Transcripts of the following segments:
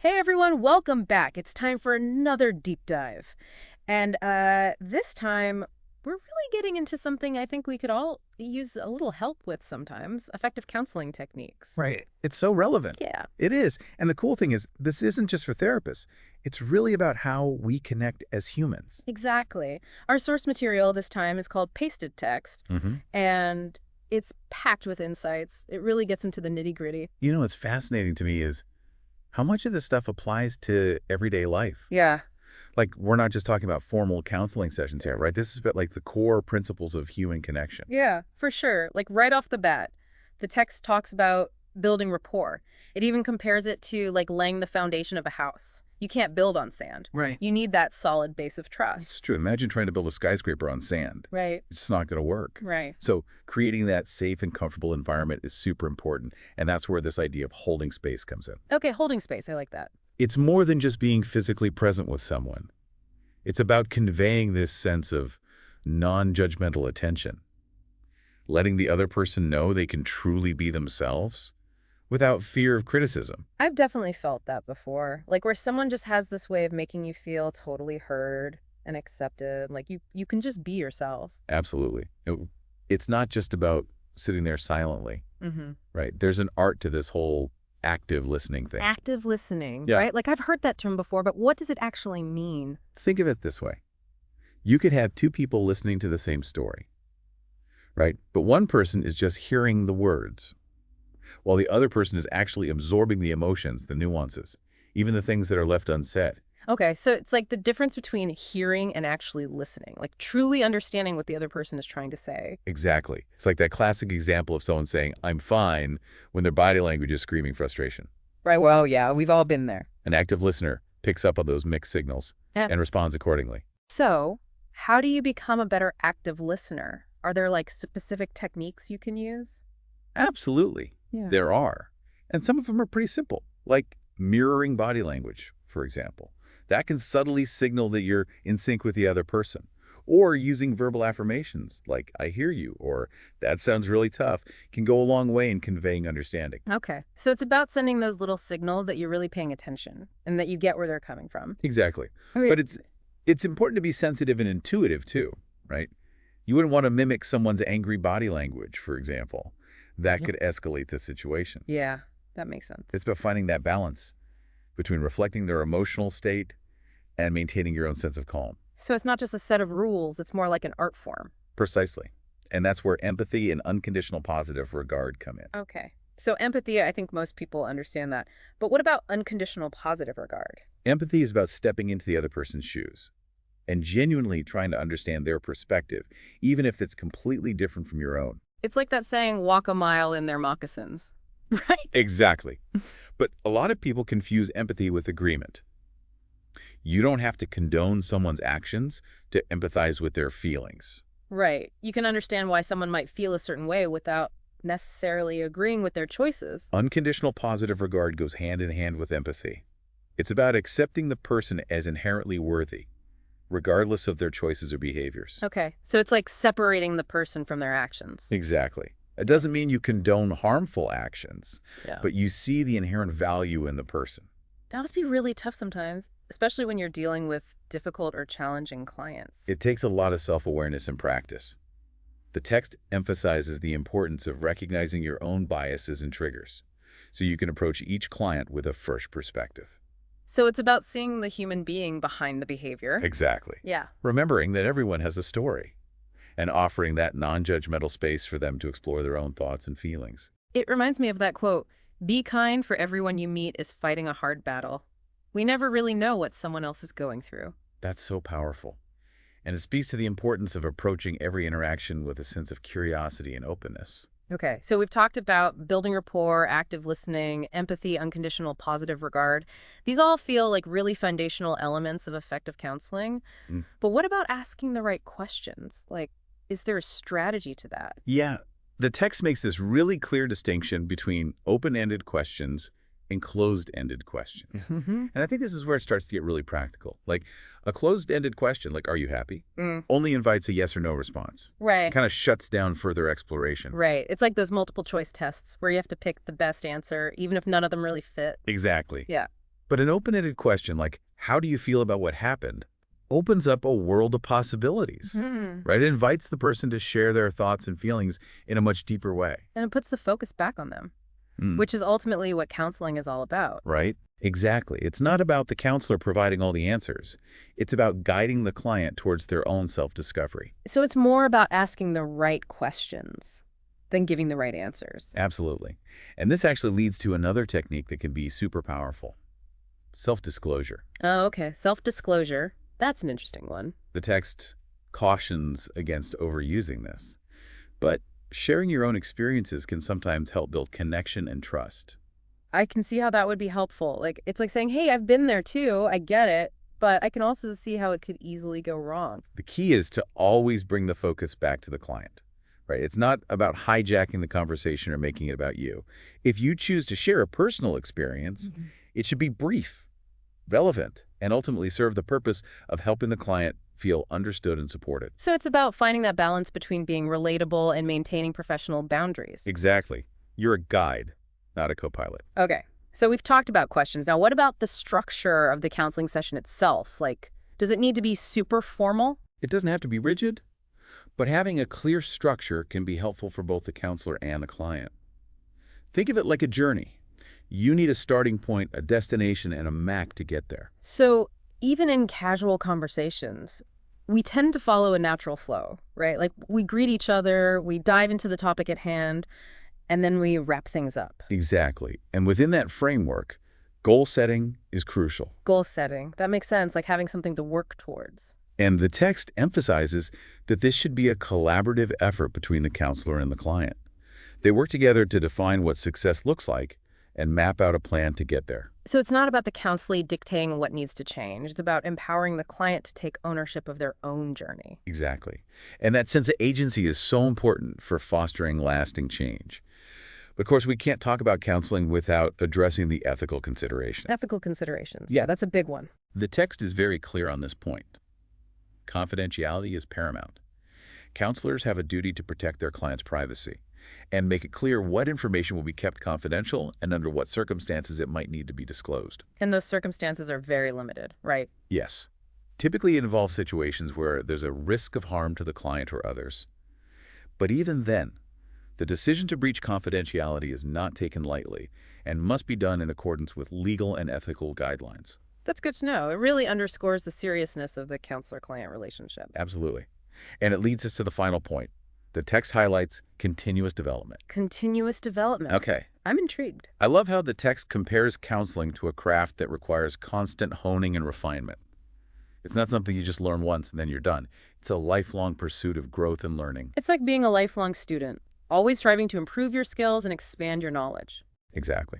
Hey everyone, welcome back. It's time for another deep dive. And this time, we're really getting into something I think we could all use a little help with sometimes, effective counseling techniques. Right. It's so relevant. Yeah, It is. And the cool thing is, this isn't just for therapists. It's really about how we connect as humans. exactly. Our source material this time is called Pasted Text, hmm and it's packed with insights. It really gets into the nitty-gritty. What's fascinating to me is how much of this stuff applies to everyday life. Yeah. Like, we're not just talking about formal counseling sessions here, right? This is about like the core principles of human connection. Yeah, for sure. Like right off the bat, the text talks about building rapport. It even compares it to like laying the foundation of a house. You can't build on sand. Right. You need that solid base of It's trust. true. Imagine trying to build a skyscraper on sand. Right, It's not going to work. right. So creating that safe and comfortable environment is super important. And that's where this idea of holding space comes in. Okay, holding space. I like that. It's more than just being physically present with someone. It's about conveying this sense of non-judgmental attention, letting the other person know they can truly be themselves without fear of criticism. I've definitely felt that before. Like where someone just has this way of making you feel totally heard and accepted. Like you can just be yourself. Absolutely. It's not just about sitting there silently, Mm-hmm. right? There's an art to this whole active listening thing. Active listening, Yeah. right? Like I've heard that term before, but what does it actually mean? Think of it this way. You could have two people listening to the same story, right? But one person is just hearing the words, while the other person is actually absorbing the emotions, the nuances, even the things that are left unsaid. Okay, so it's like the difference between hearing and actually listening, like truly understanding what the other person is trying to say. Exactly. It's like that classic example of someone saying, "I'm fine," when their body language is screaming frustration. Right, well, yeah, we've all been there. An active listener picks up on those mixed signals Yeah. and responds accordingly. So, how do you become a better active listener? Are there like specific techniques you can use? Absolutely. Yeah. There are. And some of them are pretty simple, like mirroring body language, for example. That can subtly signal that you're in sync with the other person. Or using verbal affirmations like, "I hear you," or "That sounds really tough," can go a long way in conveying understanding. Okay, so it's about sending those little signals that you're really paying attention and that you get where they're coming from. Exactly. Okay. But it's important to be sensitive and intuitive too, right? You wouldn't want to mimic someone's angry body language, for example. That Yep. could escalate the situation. Yeah, that makes sense. It's about finding that balance between reflecting their emotional state and maintaining your own sense of calm. So it's not just a set of rules, it's more like an art form. Precisely. And that's where empathy and unconditional positive regard come in. Okay. So empathy, I think most people understand that. But what about unconditional positive regard? Empathy is about stepping into the other person's shoes and genuinely trying to understand their perspective, even if it's completely different from your own. It's like that saying, walk a mile in their moccasins. Right? Exactly. But a lot of people confuse empathy with agreement. You don't have to condone someone's actions to empathize with their feelings. Right. You can understand why someone might feel a certain way without necessarily agreeing with their choices. Unconditional positive regard goes hand in hand with empathy. It's about accepting the person as inherently worthy, regardless of their choices or behaviors. Okay. So it's like separating the person from their actions. Exactly. It doesn't mean you condone harmful actions, Yeah. but you see the inherent value in the person. That must be really tough sometimes, especially when you're dealing with difficult or challenging clients. It takes a lot of self-awareness and practice. The text emphasizes the importance of recognizing your own biases and triggers, so you can approach each client with a fresh perspective. So it's about seeing the human being behind the behavior. Exactly. Yeah. Remembering that everyone has a story and offering that non-judgmental space for them to explore their own thoughts and feelings. It reminds me of that quote, "Be kind, for everyone you meet is fighting a hard battle." We never really know what someone else is going through. That's so powerful. And it speaks to the importance of approaching every interaction with a sense of curiosity and openness. Okay, so we've talked about building rapport, active listening, empathy, unconditional positive regard. These all feel like really foundational elements of effective counseling. Mm. But what about asking the right questions? Like, is there a strategy to that? Yeah, the text makes this really clear distinction between open-ended questions and closed-ended questions. Mm-hmm. And I think this is where it starts to get really practical. Like a closed-ended question, like, "Are you happy?" Mm. only invites a yes or no response. Right. It kind of shuts down further exploration. Right. It's like those multiple choice tests where you have to pick the best answer, even if none of them really fit. Exactly. Yeah. But an open-ended question like, how do you feel about what happened, opens up a world of possibilities, Hmm. right? It invites the person to share their thoughts and feelings in a much deeper way. And it puts the focus back on them, Hmm. which is ultimately what counseling is all about. Right? Exactly. It's not about the counselor providing all the answers. It's about guiding the client towards their own self-discovery. So it's more about asking the right questions than giving the right answers. Absolutely. And this actually leads to another technique that can be super powerful: self-disclosure. Oh, okay. Self-disclosure. That's an interesting one. The text cautions against overusing this, but sharing your own experiences can sometimes help build connection and trust. I can see how that would be helpful. Like, it's like saying, hey, I've been there too. I get it. But I can also see how it could easily go wrong. The key is to always bring the focus back to the client, right? It's not about hijacking the conversation or making it about you. If you choose to share a personal experience, Mhm. it should be brief, relevant, and ultimately serve the purpose of helping the client feel understood and supported. So it's about finding that balance between being relatable and maintaining professional boundaries. Exactly. You're a guide, not a co-pilot. Okay. So we've talked about questions. Now, what about the structure of the counseling session itself? Like, does it need to be super formal? It doesn't have to be rigid, but having a clear structure can be helpful for both the counselor and the client. Think of it like a journey. You need a starting point, a destination, and a map to get there. So even in casual conversations, we tend to follow a natural flow, right? Like we greet each other, we dive into the topic at hand, and then we wrap things up. Exactly. And within that framework, goal setting is crucial. Goal setting. That makes sense, like having something to work towards. And the text emphasizes that this should be a collaborative effort between the counselor and the client. They work together to define what success looks like and map out a plan to get there. So it's not about the counselee dictating what needs to change. It's about empowering the client to take ownership of their own journey. Exactly. And that sense of agency is so important for fostering lasting change. But of course, we can't talk about counseling without addressing the ethical consideration. Ethical considerations. Yeah. Yeah, that's a big one. The text is very clear on this point. Confidentiality is paramount. Counselors have a duty to protect their client's privacy and make it clear what information will be kept confidential and under what circumstances it might need to be disclosed. And those circumstances are very limited, right? Yes. Typically it involves situations where there's a risk of harm to the client or others. But even then, the decision to breach confidentiality is not taken lightly and must be done in accordance with legal and ethical guidelines. That's good to know. It really underscores the seriousness of the counselor-client relationship. Absolutely. And it leads us to the final point. The text highlights continuous development. Continuous development. Okay. I'm intrigued. I love how the text compares counseling to a craft that requires constant honing and refinement. It's not something you just learn once and then you're done. It's a lifelong pursuit of growth and learning. It's like being a lifelong student, always striving to improve your skills and expand your knowledge. Exactly.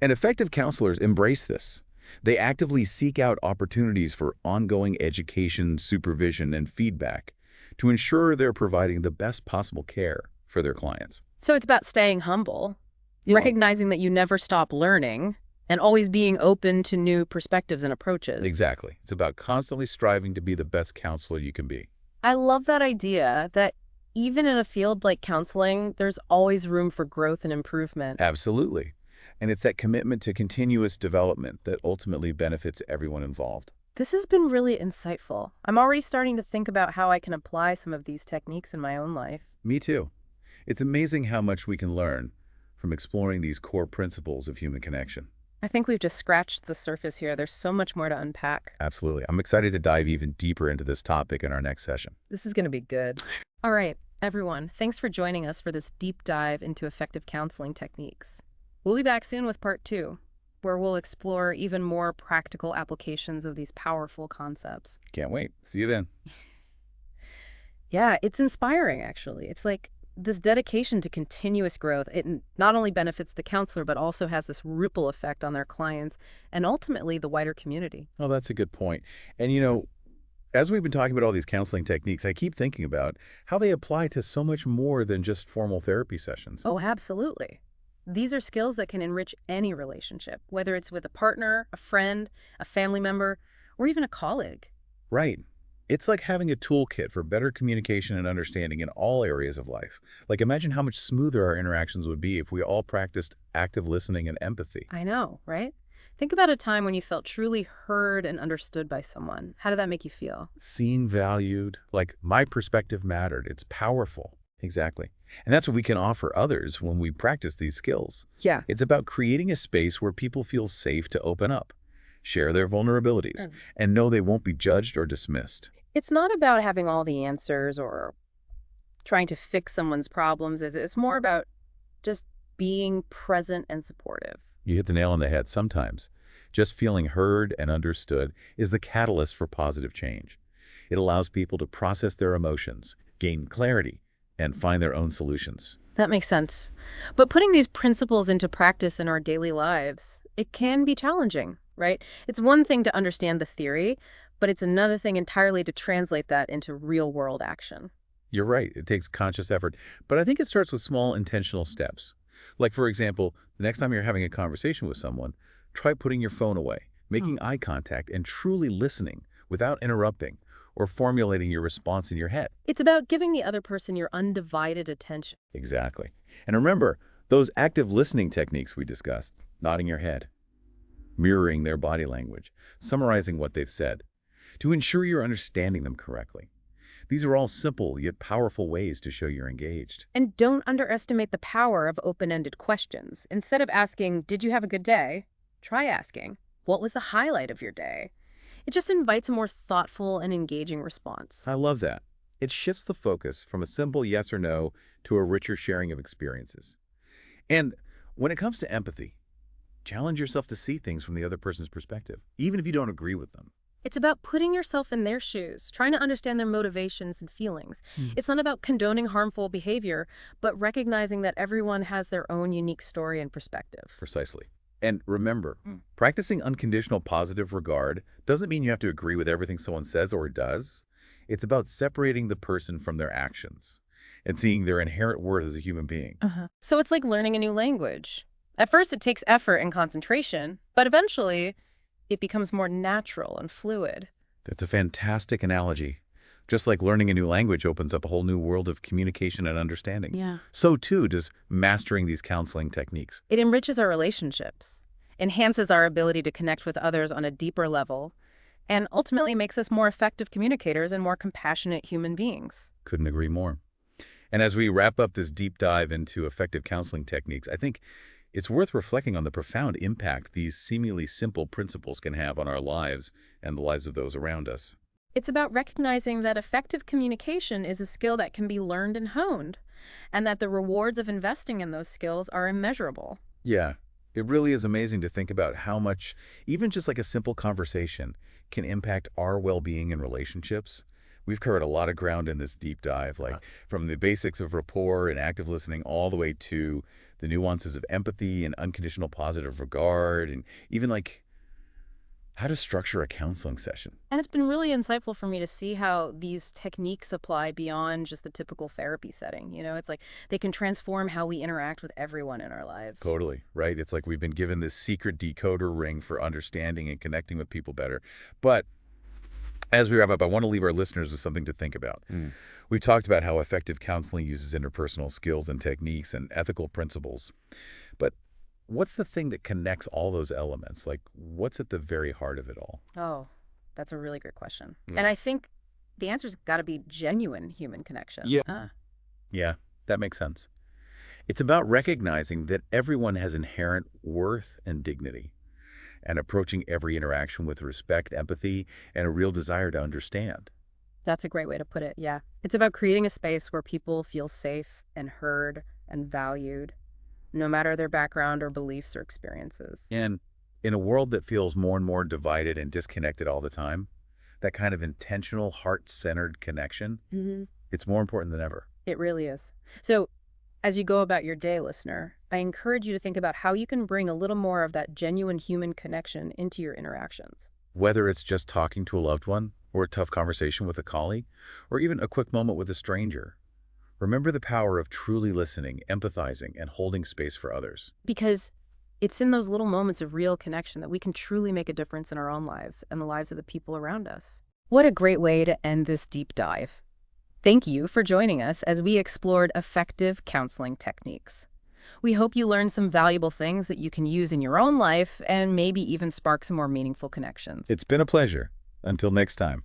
And effective counselors embrace this. They actively seek out opportunities for ongoing education, supervision, and feedback to ensure they're providing the best possible care for their clients. So it's about staying humble, Yeah. recognizing that you never stop learning, and always being open to new perspectives and approaches. Exactly. It's about constantly striving to be the best counselor you can be. I love that idea that even in a field like counseling, there's always room for growth and improvement. Absolutely. And it's that commitment to continuous development that ultimately benefits everyone involved. This has been really insightful. I'm already starting to think about how I can apply some of these techniques in my own life. Me too. It's amazing how much we can learn from exploring these core principles of human connection. I think we've just scratched the surface here. There's so much more to unpack. Absolutely. I'm excited to dive even deeper into this topic in our next session. This is going to be good. All right, everyone, thanks for joining us for this deep dive into effective counseling techniques. We'll be back soon with part 2, where we'll explore even more practical applications of these powerful concepts. Can't wait. See you then. Yeah, it's inspiring, actually. It's like this dedication to continuous growth. It not only benefits the counselor, but also has this ripple effect on their clients and ultimately the wider community. Oh, that's a good point. And as we've been talking about all these counseling techniques, I keep thinking about how they apply to so much more than just formal therapy sessions. Oh, absolutely. These are skills that can enrich any relationship, whether it's with a partner, a friend, a family member, or even a colleague. Right. It's like having a toolkit for better communication and understanding in all areas of life. Like imagine how much smoother our interactions would be if we all practiced active listening and empathy. I know, right? Think about a time when you felt truly heard and understood by someone. How did that make you feel? Seen, valued, like my perspective mattered. It's powerful. Exactly. And that's what we can offer others when we practice these skills. Yeah. It's about creating a space where people feel safe to open up, share their vulnerabilities, and know they won't be judged or dismissed. It's not about having all the answers or trying to fix someone's problems. It's more about just being present and supportive. You hit the nail on the head sometimes. Just feeling heard and understood is the catalyst for positive change. It allows people to process their emotions, gain clarity, and find their own solutions. That makes sense. But putting these principles into practice in our daily lives, it can be challenging, right? It's one thing to understand the theory, but it's another thing entirely to translate that into real-world action. You're right, it takes conscious effort, but I think it starts with small intentional steps. Like, for example, the next time you're having a conversation with someone, try putting your phone away, making eye contact, and truly listening without interrupting or formulating your response in your head. It's about giving the other person your undivided attention. Exactly. And remember, those active listening techniques we discussed, nodding your head, mirroring their body language, summarizing what they've said, to ensure you're understanding them correctly. These are all simple yet powerful ways to show you're engaged. And don't underestimate the power of open-ended questions. Instead of asking, "Did you have a good day?" try asking, "What was the highlight of your day?" It just invites a more thoughtful and engaging response. I love that. It shifts the focus from a simple yes or no to a richer sharing of experiences. And when it comes to empathy, challenge yourself to see things from the other person's perspective, even if you don't agree with them. It's about putting yourself in their shoes, trying to understand their motivations and feelings. It's not about condoning harmful behavior, but recognizing that everyone has their own unique story and perspective. Precisely. And remember, practicing unconditional positive regard doesn't mean you have to agree with everything someone says or does. It's about separating the person from their actions and seeing their inherent worth as a human being. So it's like learning a new language. At first, it takes effort and concentration, but eventually, it becomes more natural and fluid. That's a fantastic analogy. Just like learning a new language opens up a whole new world of communication and understanding. Yeah. So too does mastering these counseling techniques. It enriches our relationships, enhances our ability to connect with others on a deeper level, and ultimately makes us more effective communicators and more compassionate human beings. Couldn't agree more. And as we wrap up this deep dive into effective counseling techniques, I think it's worth reflecting on the profound impact these seemingly simple principles can have on our lives and the lives of those around us. It's about recognizing that effective communication is a skill that can be learned and honed, and that the rewards of investing in those skills are immeasurable. Yeah, it really is amazing to think about how much, even just like a simple conversation, can impact our well-being and relationships. We've covered a lot of ground in this deep dive, like from the basics of rapport and active listening all the way to the nuances of empathy and unconditional positive regard, and even like how to structure a counseling session. And it's been really insightful for me to see how these techniques apply beyond just the typical therapy setting. It's like they can transform how we interact with everyone in our lives. Totally, right? It's like we've been given this secret decoder ring for understanding and connecting with people better. But as we wrap up, I want to leave our listeners with something to think about. We've talked about how effective counseling uses interpersonal skills and techniques and ethical principles. But what's the thing that connects all those elements? Like, what's at the very heart of it all? Oh, that's a really great question. And I think the answer's got to be genuine human connection. Yeah, that makes sense. It's about recognizing that everyone has inherent worth and dignity, and approaching every interaction with respect, empathy, and a real desire to understand. That's a great way to put it, yeah. It's about creating a space where people feel safe and heard and valued, no matter their background or beliefs or experiences. And in a world that feels more and more divided and disconnected all the time, that kind of intentional, heart-centered connection, it's more important than ever. It really is. So, as you go about your day, listener, I encourage you to think about how you can bring a little more of that genuine human connection into your interactions. Whether it's just talking to a loved one, or a tough conversation with a colleague, or even a quick moment with a stranger, remember the power of truly listening, empathizing, and holding space for others. Because it's in those little moments of real connection that we can truly make a difference in our own lives and the lives of the people around us. What a great way to end this deep dive. Thank you for joining us as we explored effective counseling techniques. We hope you learned some valuable things that you can use in your own life and maybe even spark some more meaningful connections. It's been a pleasure. Until next time.